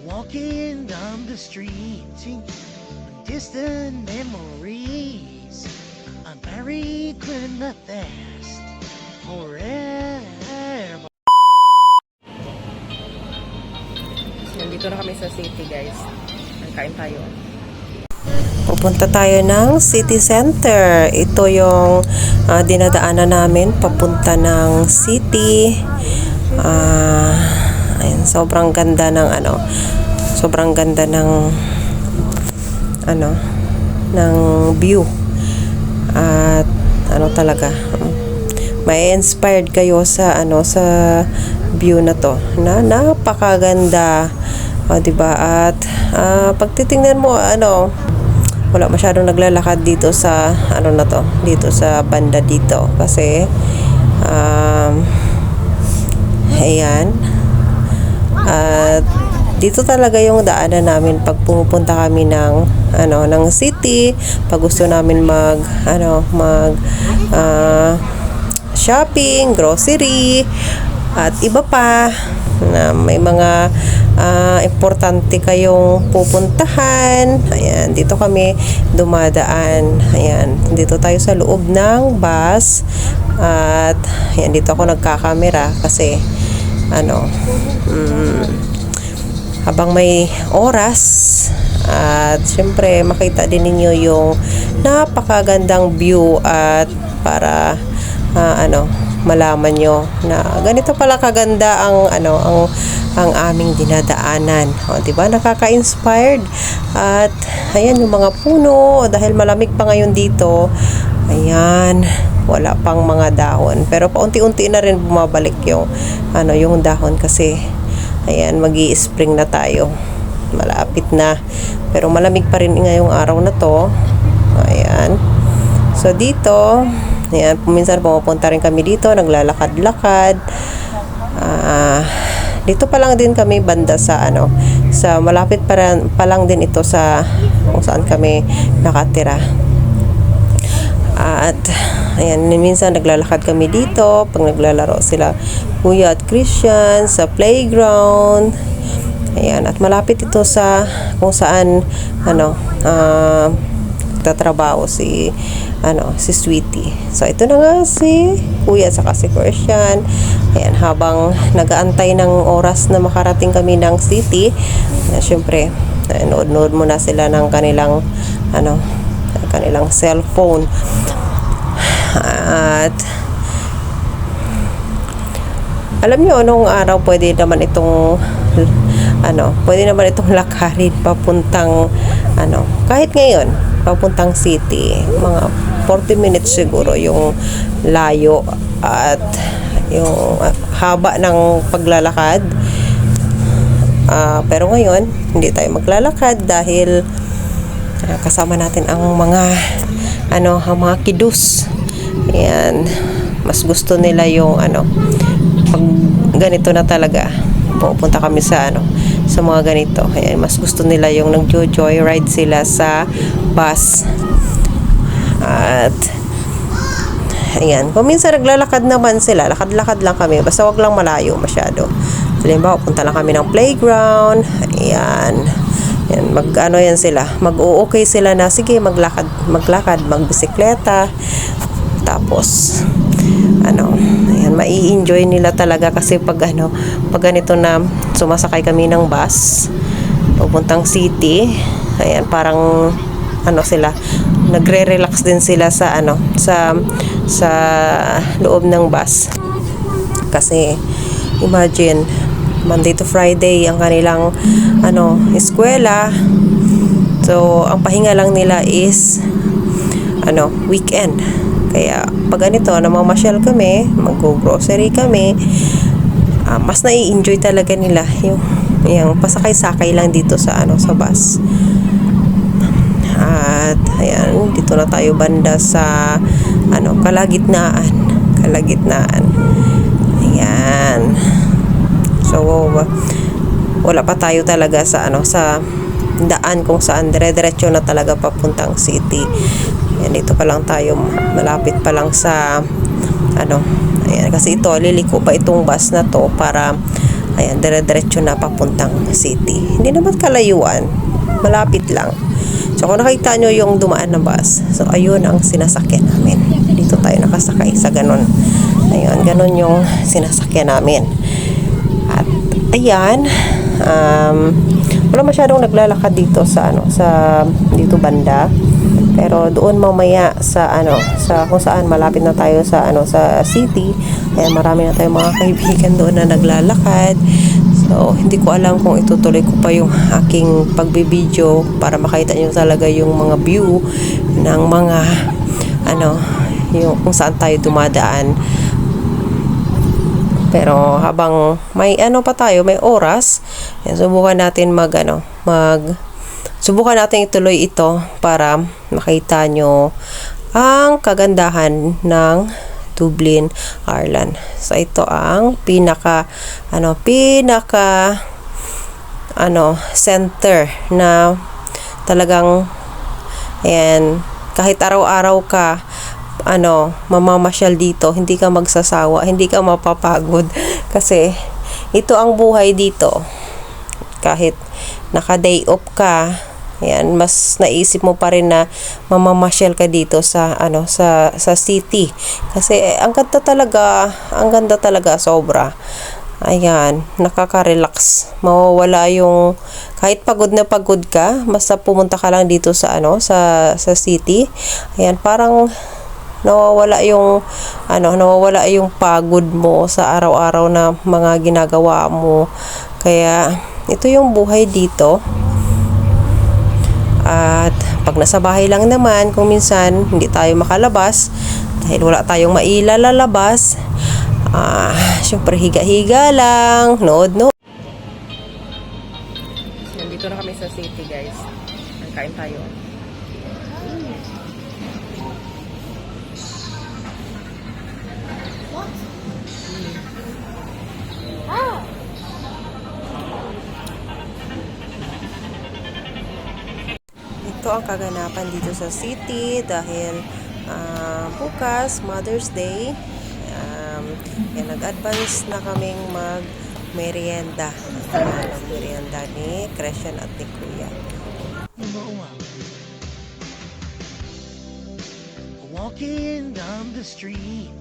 Walking down the street, distant memories. I'm buried in the past forever. Nandito na kami sa city, guys. Kain tayo. Pupunta tayo ng city center. Ito yung dinadaanan namin papunta ng city. Ayan, sobrang ganda ng sobrang ganda ng ng view. At talaga, may inspired kayo sa sa view na to, na napakaganda. Diba? At pag titingnan mo, wala masyadong naglalakad dito sa dito sa banda dito kasi ayan. At dito talaga yung daanan namin pag pumupunta kami ng ng city, pag gusto namin shopping, grocery at iba pa na may mga importante kayong pupuntahan. Ayan, dito kami dumadaan. Ayan, dito tayo sa loob ng bus. At ayan, dito ako nagkakamera kasi habang may oras at syempre makita din ninyo yung napakagandang view at para malaman nyo na ganito pala kaganda ang aming dinadaanan. Diba? Nakaka-inspired. At ayan yung mga puno dahil malamig pa ngayon dito. Ayan, wala pang mga dahon. Pero paunti-unti na rin bumabalik yung yung dahon kasi ayan, magi-spring na tayo. Malapit na. Pero malamig pa rin ngayong araw na to. Ayan. So dito, ayan, minsan pumupunta rin kami dito, naglalakad-lakad. Dito pa lang din kami banda sa sa malapit pa lang din ito sa kung saan kami nakatira. At ayan, minsan naglalakad kami dito pag naglalaro sila Kuya at Christian sa playground. Ayan, at malapit ito sa kung saan tatrabaho si Sweetie. So ito na nga si Kuya at saka si Christian. Ayan, habang nagaantay ng oras na makarating kami ng city, syempre nood-nood muna sila ng kanilang kanilang cellphone. At alam nyo, nung araw pwede naman itong lakarin papuntang kahit ngayon papuntang city, mga 40 minutes siguro yung layo at yung haba ng paglalakad. Pero ngayon hindi tayo maglalakad dahil kasama natin ang mga ang mga kidus. Ayan, mas gusto nila yung pag ganito na talaga pupunta kami sa sa mga ganito. Ayan, mas gusto nila yung nag-joyride sila sa bus. At ayan, kung minsan naglalakad naman sila, lakad-lakad lang kami, basta wag lang malayo masyado. Halimbawa, punta lang kami ng playground. Ayan, yan, yan sila, mag-o-okay sila na sige, maglakad, magbisikleta. Tapos ayan, mai-enjoy nila talaga kasi pag ganito na sumasakay kami ng bus papuntang city. Ayan, parang sila nagre-relax din sila sa sa loob ng bus. Kasi imagine, Monday to Friday ang kanilang eskwela. So ang pahinga lang nila is weekend. Kaya pag ganito, namamasyal kami, mag-grocery kami, mas nai-enjoy talaga nila yung pasakay-sakay lang dito sa sa bus. At ayan, dito na tayo banda sa kalagitnaan. Ayan. So wala pa tayo talaga sa sa daan kung saan dire-diretso na talaga papuntang city. Ayan, dito pa lang tayo, malapit pa lang sa Ayan, kasi ito, liliko pa itong bus na to para, ayan, dire-diretso na papuntang city. Hindi naman kalayuan, malapit lang. So, kung nakita nyo yung dumaan na bus, so, ayun ang sinasakyan namin. Dito tayo nakasakay sa ganun. Ayun, ganun yung sinasakyan namin. At, ayan, wala masyadong naglalakad dito sa, dito banda. Pero doon mamaya sa sa kung saan malapit na tayo sa sa city, ayan, marami na tayong mga kaibigan doon na naglalakad. So, hindi ko alam kung itutuloy ko pa yung aking pagbibideo para makita nyo talaga yung mga view ng mga yung kung saan tayo dumadaan. Pero habang may pa tayo, may oras, yan, subukan natin subukan natin ituloy ito para makita nyo ang kagandahan ng Dublin, Ireland. So, ito ang pinaka center na talagang, ayan, kahit araw-araw ka mamamasyal dito, hindi ka magsasawa, hindi ka mapapagod kasi ito ang buhay dito. Kahit naka-day off ka, ayan, mas naisip mo pa rin na mamamasyal ka dito sa sa city kasi ang ganda talaga sobra. Ayan, nakaka-relax. Mawawala yung kahit pagod na pagod ka, basta pumunta ka lang dito sa sa city. Ayan, parang nawawala yung pagod mo sa araw-araw na mga ginagawa mo. Kaya ito yung buhay dito. At pag nasa bahay lang naman, kung minsan hindi tayo makalabas dahil wala tayong mailalabas, syempre higa-higa lang, nood. Nandito na kami sa city, guys. Kain tayo. Ito ang kaganapan dito sa city dahil bukas, Mother's Day. Nag-advance na kaming mag-merienda. Merienda ni Christian at ni Kuya. Walking down the street.